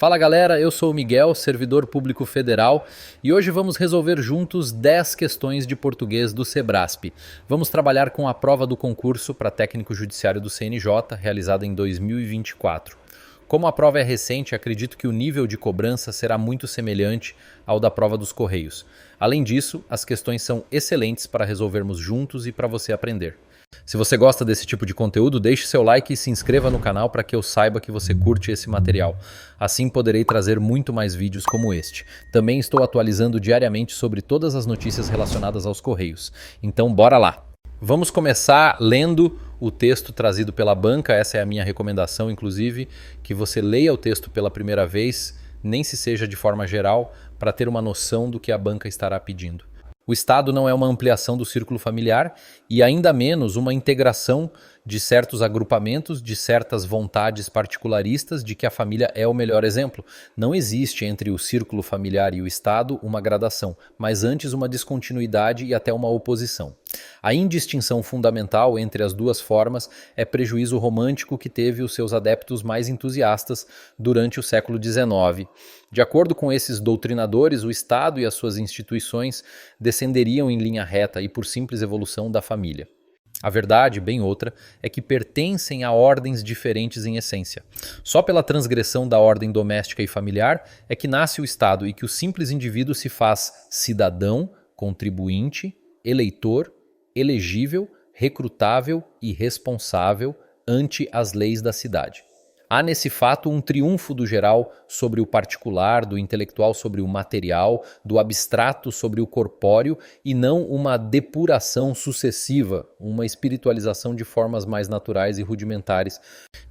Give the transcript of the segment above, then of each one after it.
Fala galera, eu sou o Miguel, servidor público federal, e hoje vamos resolver juntos 10 questões de português do Sebrasp. Vamos trabalhar com a prova do concurso para técnico judiciário do CNJ, realizada em 2024. Como a prova é recente, acredito que o nível de cobrança será muito semelhante ao da prova dos Correios. Além disso, as questões são excelentes para resolvermos juntos e para você aprender. Se você gosta desse tipo de conteúdo, deixe seu like e se inscreva no canal para que eu saiba que você curte esse material. Assim poderei trazer muito mais vídeos como este. Também estou atualizando diariamente sobre todas as notícias relacionadas aos Correios. Então bora lá! Vamos começar lendo o texto trazido pela banca. Essa é a minha recomendação, inclusive, que você leia o texto pela primeira vez, nem se seja de forma geral, para ter uma noção do que a banca estará pedindo. O Estado não é uma ampliação do círculo familiar e ainda menos uma integração de certos agrupamentos, de certas vontades particularistas de que a família é o melhor exemplo. Não existe entre o círculo familiar e o Estado uma gradação, mas antes uma descontinuidade e até uma oposição. A indistinção fundamental entre as duas formas é prejuízo romântico que teve os seus adeptos mais entusiastas durante o século XIX. De acordo com esses doutrinadores, o Estado e as suas instituições descenderiam em linha reta e por simples evolução da família. A verdade, bem outra, é que pertencem a ordens diferentes em essência. Só pela transgressão da ordem doméstica e familiar é que nasce o Estado e que o simples indivíduo se faz cidadão, contribuinte, eleitor, elegível, recrutável e responsável ante as leis da cidade. Há nesse fato um triunfo do geral sobre o particular, do intelectual sobre o material, do abstrato sobre o corpóreo e não uma depuração sucessiva, uma espiritualização de formas mais naturais e rudimentares.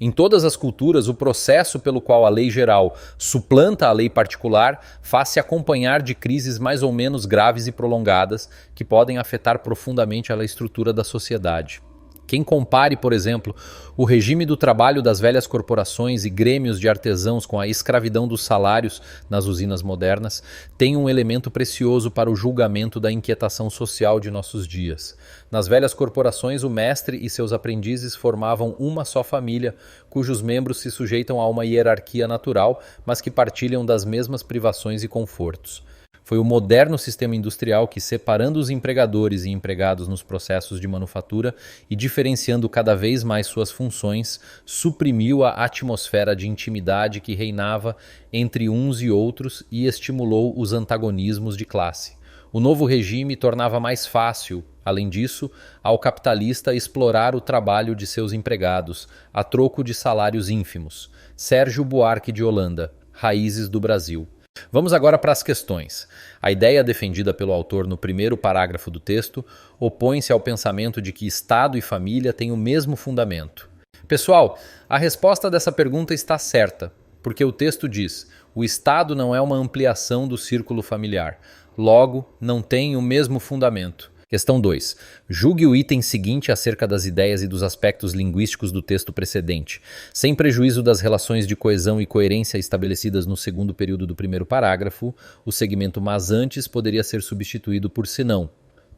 Em todas as culturas, o processo pelo qual a lei geral suplanta a lei particular faz-se acompanhar de crises mais ou menos graves e prolongadas que podem afetar profundamente a estrutura da sociedade. Quem compare, por exemplo, o regime do trabalho das velhas corporações e grêmios de artesãos com a escravidão dos salários nas usinas modernas, tem um elemento precioso para o julgamento da inquietação social de nossos dias. Nas velhas corporações, o mestre e seus aprendizes formavam uma só família, cujos membros se sujeitam a uma hierarquia natural, mas que partilham das mesmas privações e confortos. Foi o moderno sistema industrial que, separando os empregadores e empregados nos processos de manufatura e diferenciando cada vez mais suas funções, suprimiu a atmosfera de intimidade que reinava entre uns e outros e estimulou os antagonismos de classe. O novo regime tornava mais fácil, além disso, ao capitalista explorar o trabalho de seus empregados, a troco de salários ínfimos. Sérgio Buarque de Holanda, Raízes do Brasil. Vamos agora para as questões. A ideia defendida pelo autor no primeiro parágrafo do texto opõe-se ao pensamento de que Estado e família têm o mesmo fundamento. Pessoal, a resposta dessa pergunta está certa, porque o texto diz: o Estado não é uma ampliação do círculo familiar, logo não tem o mesmo fundamento. Questão 2. Julgue o item seguinte acerca das ideias e dos aspectos linguísticos do texto precedente. Sem prejuízo das relações de coesão e coerência estabelecidas no segundo período do primeiro parágrafo, o segmento mas antes poderia ser substituído por senão.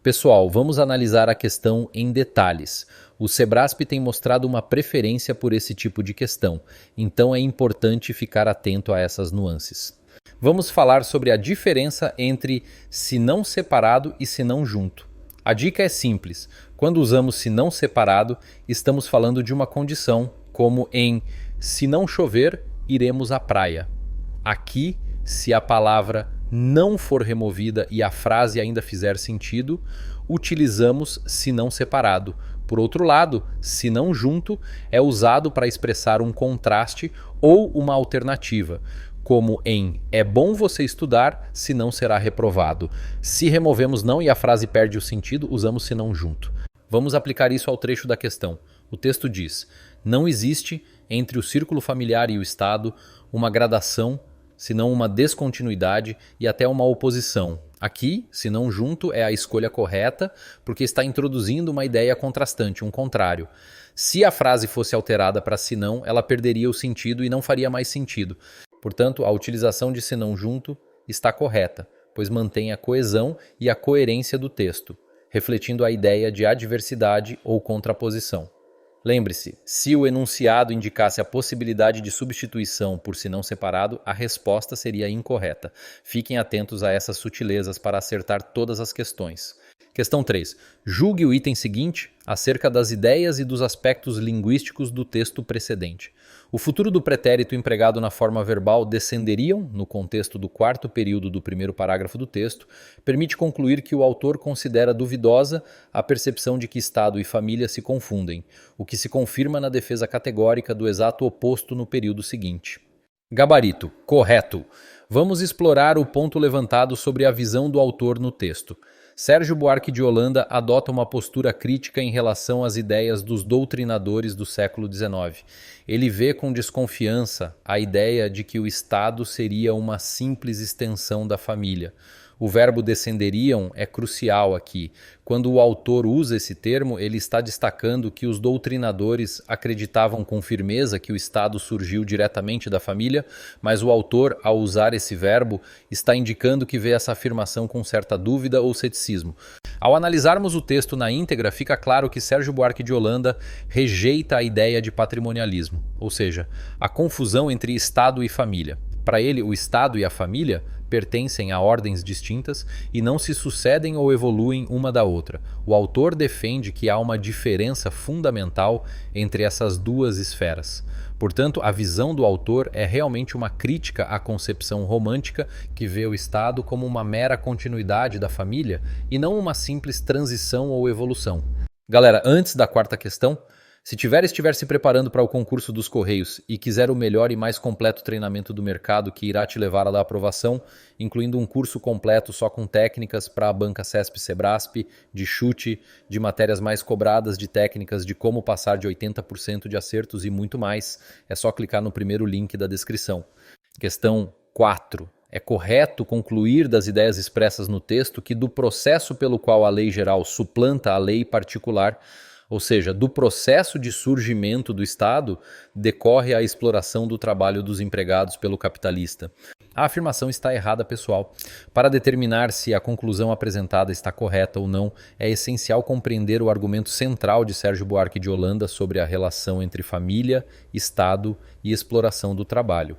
Pessoal, vamos analisar a questão em detalhes. O Sebrasp tem mostrado uma preferência por esse tipo de questão, então é importante ficar atento a essas nuances. Vamos falar sobre a diferença entre senão separado e senão junto. A dica é simples. Quando usamos se não separado, estamos falando de uma condição, como em se não chover, iremos à praia. Aqui, se a palavra não for removida e a frase ainda fizer sentido, utilizamos se não separado. Por outro lado, se não junto é usado para expressar um contraste ou uma alternativa, como em é bom você estudar, senão será reprovado. Se removemos não e a frase perde o sentido, usamos senão junto. Vamos aplicar isso ao trecho da questão. O texto diz: não existe entre o círculo familiar e o Estado uma gradação, senão uma descontinuidade e até uma oposição. Aqui, senão junto, é a escolha correta, porque está introduzindo uma ideia contrastante, um contrário. Se a frase fosse alterada para senão, ela perderia o sentido e não faria mais sentido. Portanto, a utilização de senão junto está correta, pois mantém a coesão e a coerência do texto, refletindo a ideia de adversidade ou contraposição. Lembre-se, se o enunciado indicasse a possibilidade de substituição por se não separado, a resposta seria incorreta. Fiquem atentos a essas sutilezas para acertar todas as questões. Questão 3. Julgue o item seguinte acerca das ideias e dos aspectos linguísticos do texto precedente. O futuro do pretérito empregado na forma verbal descenderiam, no contexto do quarto período do primeiro parágrafo do texto, permite concluir que o autor considera duvidosa a percepção de que Estado e família se confundem, o que se confirma na defesa categórica do exato oposto no período seguinte. Gabarito, correto. Vamos explorar o ponto levantado sobre a visão do autor no texto. Sérgio Buarque de Holanda adota uma postura crítica em relação às ideias dos doutrinadores do século XIX. Ele vê com desconfiança a ideia de que o Estado seria uma simples extensão da família. O verbo descenderiam é crucial aqui. Quando o autor usa esse termo, ele está destacando que os doutrinadores acreditavam com firmeza que o Estado surgiu diretamente da família, mas o autor, ao usar esse verbo, está indicando que vê essa afirmação com certa dúvida ou ceticismo. Ao analisarmos o texto na íntegra, fica claro que Sérgio Buarque de Holanda rejeita a ideia de patrimonialismo, ou seja, a confusão entre Estado e família. Para ele, o Estado e a família pertencem a ordens distintas e não se sucedem ou evoluem uma da outra. O autor defende que há uma diferença fundamental entre essas duas esferas. Portanto, a visão do autor é realmente uma crítica à concepção romântica que vê o Estado como uma mera continuidade da família e não uma simples transição ou evolução. Galera, antes da quarta questão, se estiver se preparando para o concurso dos Correios e quiser o melhor e mais completo treinamento do mercado que irá te levar à aprovação, incluindo um curso completo só com técnicas para a banca CESP-Sebrasp, de chute, de matérias mais cobradas, de técnicas de como passar de 80% de acertos e muito mais, é só clicar no primeiro link da descrição. Questão 4. É correto concluir das ideias expressas no texto que do processo pelo qual a lei geral suplanta a lei particular, ou seja, do processo de surgimento do Estado, decorre a exploração do trabalho dos empregados pelo capitalista. A afirmação está errada, pessoal. Para determinar se a conclusão apresentada está correta ou não, é essencial compreender o argumento central de Sérgio Buarque de Holanda sobre a relação entre família, Estado e exploração do trabalho.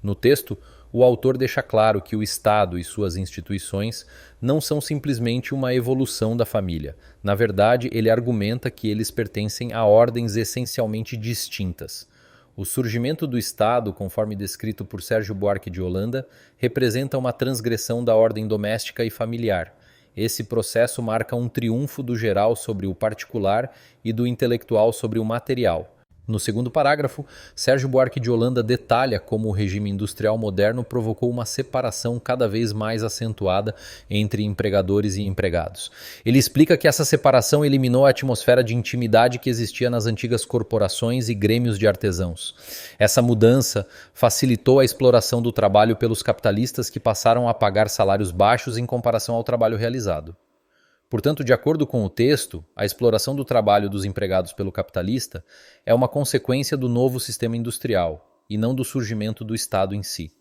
No texto, o autor deixa claro que o Estado e suas instituições não são simplesmente uma evolução da família. Na verdade, ele argumenta que eles pertencem a ordens essencialmente distintas. O surgimento do Estado, conforme descrito por Sérgio Buarque de Holanda, representa uma transgressão da ordem doméstica e familiar. Esse processo marca um triunfo do geral sobre o particular e do intelectual sobre o material. No segundo parágrafo, Sérgio Buarque de Holanda detalha como o regime industrial moderno provocou uma separação cada vez mais acentuada entre empregadores e empregados. Ele explica que essa separação eliminou a atmosfera de intimidade que existia nas antigas corporações e grêmios de artesãos. Essa mudança facilitou a exploração do trabalho pelos capitalistas que passaram a pagar salários baixos em comparação ao trabalho realizado. Portanto, de acordo com o texto, a exploração do trabalho dos empregados pelo capitalista é uma consequência do novo sistema industrial e não do surgimento do Estado em si.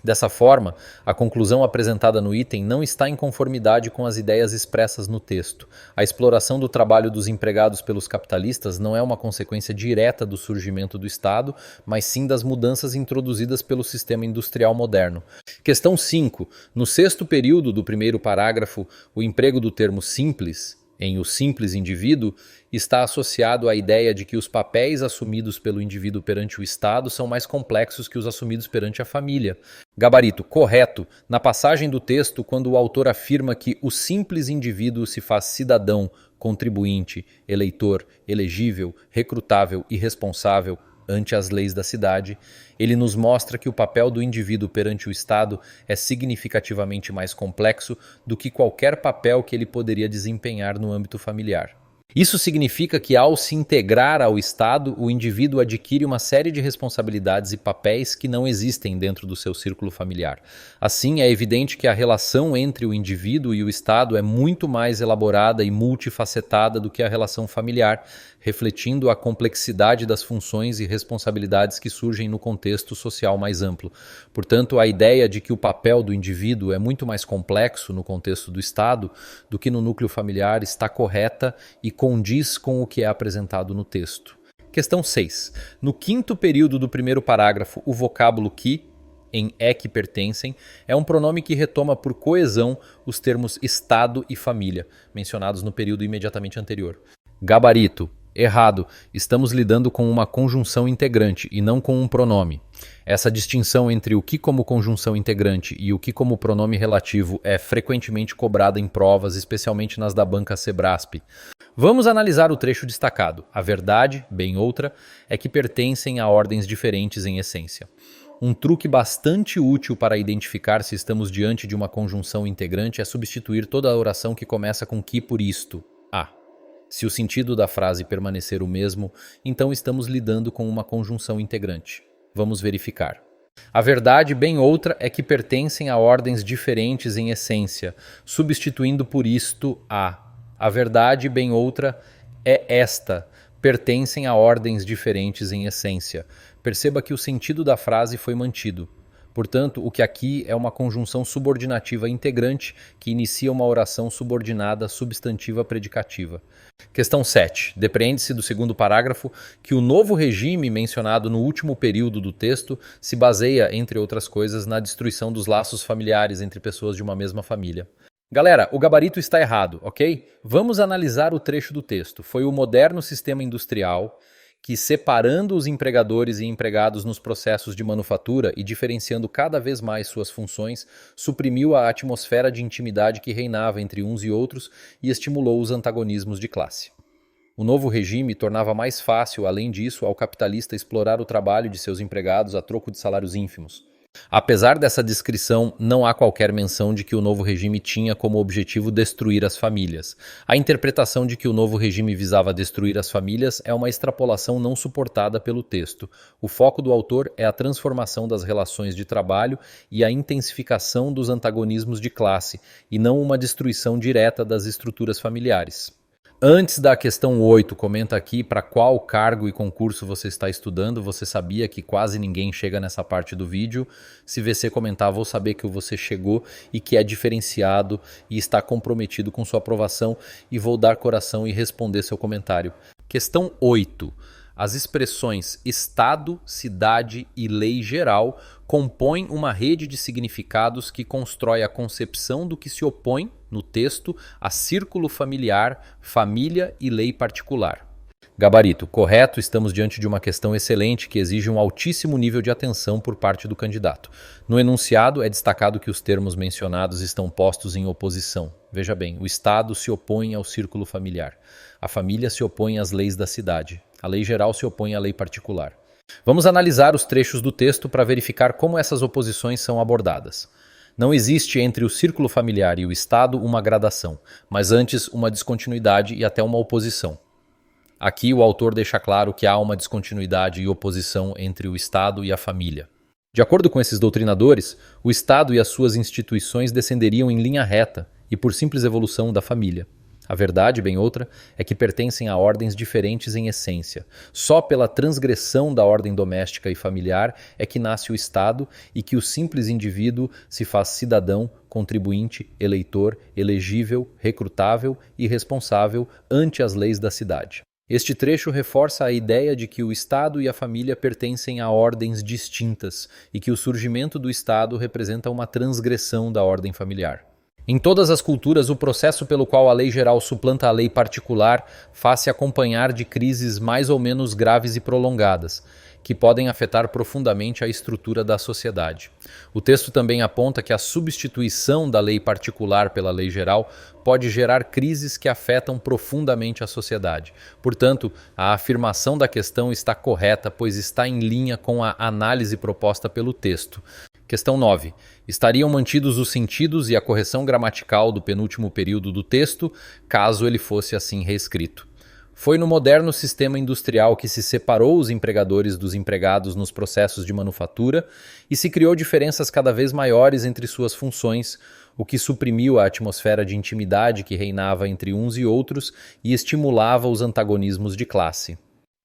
Dessa forma, a conclusão apresentada no item não está em conformidade com as ideias expressas no texto. A exploração do trabalho dos empregados pelos capitalistas não é uma consequência direta do surgimento do Estado, mas sim das mudanças introduzidas pelo sistema industrial moderno. Questão 5. No sexto período do primeiro parágrafo, o emprego do termo simples, em o simples indivíduo, está associado à ideia de que os papéis assumidos pelo indivíduo perante o Estado são mais complexos que os assumidos perante a família. Gabarito, correto. Na passagem do texto, quando o autor afirma que o simples indivíduo se faz cidadão, contribuinte, eleitor, elegível, recrutável e responsável ante as leis da cidade, ele nos mostra que o papel do indivíduo perante o Estado é significativamente mais complexo do que qualquer papel que ele poderia desempenhar no âmbito familiar. Isso significa que, ao se integrar ao Estado, o indivíduo adquire uma série de responsabilidades e papéis que não existem dentro do seu círculo familiar. Assim, é evidente que a relação entre o indivíduo e o Estado é muito mais elaborada e multifacetada do que a relação familiar, refletindo a complexidade das funções e responsabilidades que surgem no contexto social mais amplo. Portanto, a ideia de que o papel do indivíduo é muito mais complexo no contexto do Estado do que no núcleo familiar está correta e condiz com o que é apresentado no texto. Questão 6. No quinto período do primeiro parágrafo, o vocábulo que, em que pertencem, é um pronome que retoma por coesão os termos Estado e família, mencionados no período imediatamente anterior. Gabarito. Errado. Estamos lidando com uma conjunção integrante e não com um pronome. Essa distinção entre o que como conjunção integrante e o que como pronome relativo é frequentemente cobrada em provas, especialmente nas da banca Sebrasp. Vamos analisar o trecho destacado. A verdade, bem outra, é que pertencem a ordens diferentes em essência. Um truque bastante útil para identificar se estamos diante de uma conjunção integrante é substituir toda a oração que começa com que por isto, a. Se o sentido da frase permanecer o mesmo, então estamos lidando com uma conjunção integrante. Vamos verificar. A verdade, bem outra, é que pertencem a ordens diferentes em essência, substituindo por isto a. A verdade, bem outra, é esta, pertencem a ordens diferentes em essência. Perceba que o sentido da frase foi mantido. Portanto, o que aqui é uma conjunção subordinativa integrante que inicia uma oração subordinada substantiva predicativa. Questão 7. Depreende-se do segundo parágrafo que o novo regime mencionado no último período do texto se baseia, entre outras coisas, na destruição dos laços familiares entre pessoas de uma mesma família. Galera, o gabarito está errado, ok? Vamos analisar o trecho do texto. Foi o moderno sistema industrial que, separando os empregadores e empregados nos processos de manufatura e diferenciando cada vez mais suas funções, suprimiu a atmosfera de intimidade que reinava entre uns e outros e estimulou os antagonismos de classe. O novo regime tornava mais fácil, além disso, ao capitalista explorar o trabalho de seus empregados a troco de salários ínfimos. Apesar dessa descrição, não há qualquer menção de que o novo regime tinha como objetivo destruir as famílias. A interpretação de que o novo regime visava destruir as famílias é uma extrapolação não suportada pelo texto. O foco do autor é a transformação das relações de trabalho e a intensificação dos antagonismos de classe, e não uma destruição direta das estruturas familiares. Antes da questão 8, comenta aqui para qual cargo e concurso você está estudando. Você sabia que quase ninguém chega nessa parte do vídeo. Se você comentar, vou saber que você chegou e que é diferenciado e está comprometido com sua aprovação, e vou dar coração e responder seu comentário. Questão 8. As expressões Estado, cidade e lei geral compõem uma rede de significados que constrói a concepção do que se opõe, no texto, a círculo familiar, família e lei particular. Gabarito, correto, estamos diante de uma questão excelente que exige um altíssimo nível de atenção por parte do candidato. No enunciado é destacado que os termos mencionados estão postos em oposição. Veja bem, o Estado se opõe ao círculo familiar. A família se opõe às leis da cidade. A lei geral se opõe à lei particular. Vamos analisar os trechos do texto para verificar como essas oposições são abordadas. Não existe entre o círculo familiar e o Estado uma gradação, mas antes uma descontinuidade e até uma oposição. Aqui o autor deixa claro que há uma descontinuidade e oposição entre o Estado e a família. De acordo com esses doutrinadores, o Estado e as suas instituições descenderiam em linha reta e por simples evolução da família. A verdade, bem outra, é que pertencem a ordens diferentes em essência. Só pela transgressão da ordem doméstica e familiar é que nasce o Estado e que o simples indivíduo se faz cidadão, contribuinte, eleitor, elegível, recrutável e responsável ante as leis da cidade. Este trecho reforça a ideia de que o Estado e a família pertencem a ordens distintas e que o surgimento do Estado representa uma transgressão da ordem familiar. Em todas as culturas, o processo pelo qual a lei geral suplanta a lei particular faz-se acompanhar de crises mais ou menos graves e prolongadas, que podem afetar profundamente a estrutura da sociedade. O texto também aponta que a substituição da lei particular pela lei geral pode gerar crises que afetam profundamente a sociedade. Portanto, a afirmação da questão está correta, pois está em linha com a análise proposta pelo texto. Questão 9. Estariam mantidos os sentidos e a correção gramatical do penúltimo período do texto, caso ele fosse assim reescrito. Foi no moderno sistema industrial que se separou os empregadores dos empregados nos processos de manufatura e se criou diferenças cada vez maiores entre suas funções, o que suprimiu a atmosfera de intimidade que reinava entre uns e outros e estimulava os antagonismos de classe.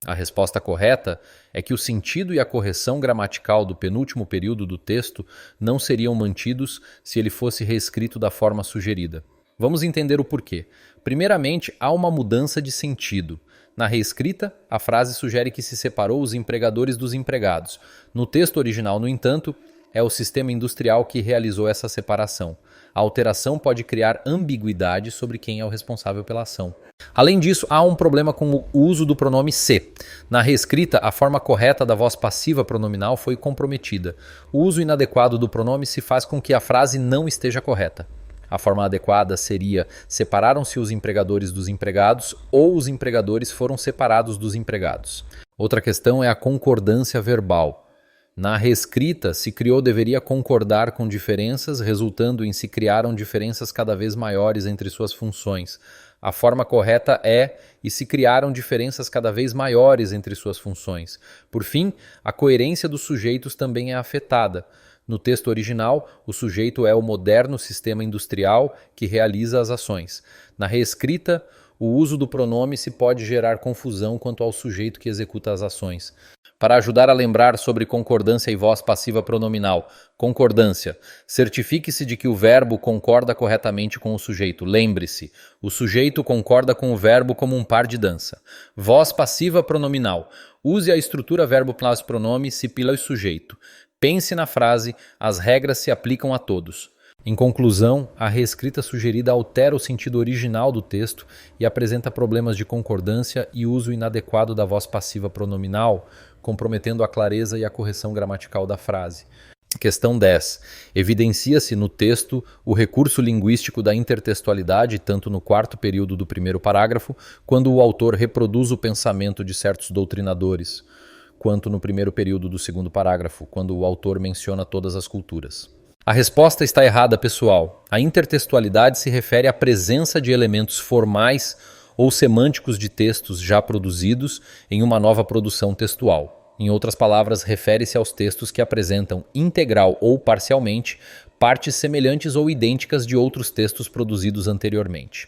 A resposta correta é que o sentido e a correção gramatical do penúltimo período do texto não seriam mantidos se ele fosse reescrito da forma sugerida. Vamos entender o porquê. Primeiramente, há uma mudança de sentido. Na reescrita, a frase sugere que se separou os empregadores dos empregados. No texto original, no entanto, é o sistema industrial que realizou essa separação. A alteração pode criar ambiguidade sobre quem é o responsável pela ação. Além disso, há um problema com o uso do pronome se. Na reescrita, a forma correta da voz passiva pronominal foi comprometida. O uso inadequado do pronome se faz com que a frase não esteja correta. A forma adequada seria: separaram-se os empregadores dos empregados ou os empregadores foram separados dos empregados. Outra questão é a concordância verbal. Na reescrita, se criou deveria concordar com diferenças, resultando em se criaram diferenças cada vez maiores entre suas funções. A forma correta é e se criaram diferenças cada vez maiores entre suas funções. Por fim, a coerência dos sujeitos também é afetada. No texto original, o sujeito é o moderno sistema industrial que realiza as ações. Na reescrita, o uso do pronome se pode gerar confusão quanto ao sujeito que executa as ações. Para ajudar a lembrar sobre concordância e voz passiva pronominal. Concordância. Certifique-se de que o verbo concorda corretamente com o sujeito. Lembre-se, o sujeito concorda com o verbo como um par de dança. Voz passiva pronominal. Use a estrutura verbo plus pronome se pila o sujeito. Pense na frase, as regras se aplicam a todos. Em conclusão, a reescrita sugerida altera o sentido original do texto e apresenta problemas de concordância e uso inadequado da voz passiva pronominal, comprometendo a clareza e a correção gramatical da frase. Questão 10. Evidencia-se no texto o recurso linguístico da intertextualidade, tanto no quarto período do primeiro parágrafo, quando o autor reproduz o pensamento de certos doutrinadores, quanto no primeiro período do segundo parágrafo, quando o autor menciona todas as culturas. A resposta está errada, pessoal. A intertextualidade se refere à presença de elementos formais ou semânticos de textos já produzidos em uma nova produção textual. Em outras palavras, refere-se aos textos que apresentam integral ou parcialmente partes semelhantes ou idênticas de outros textos produzidos anteriormente.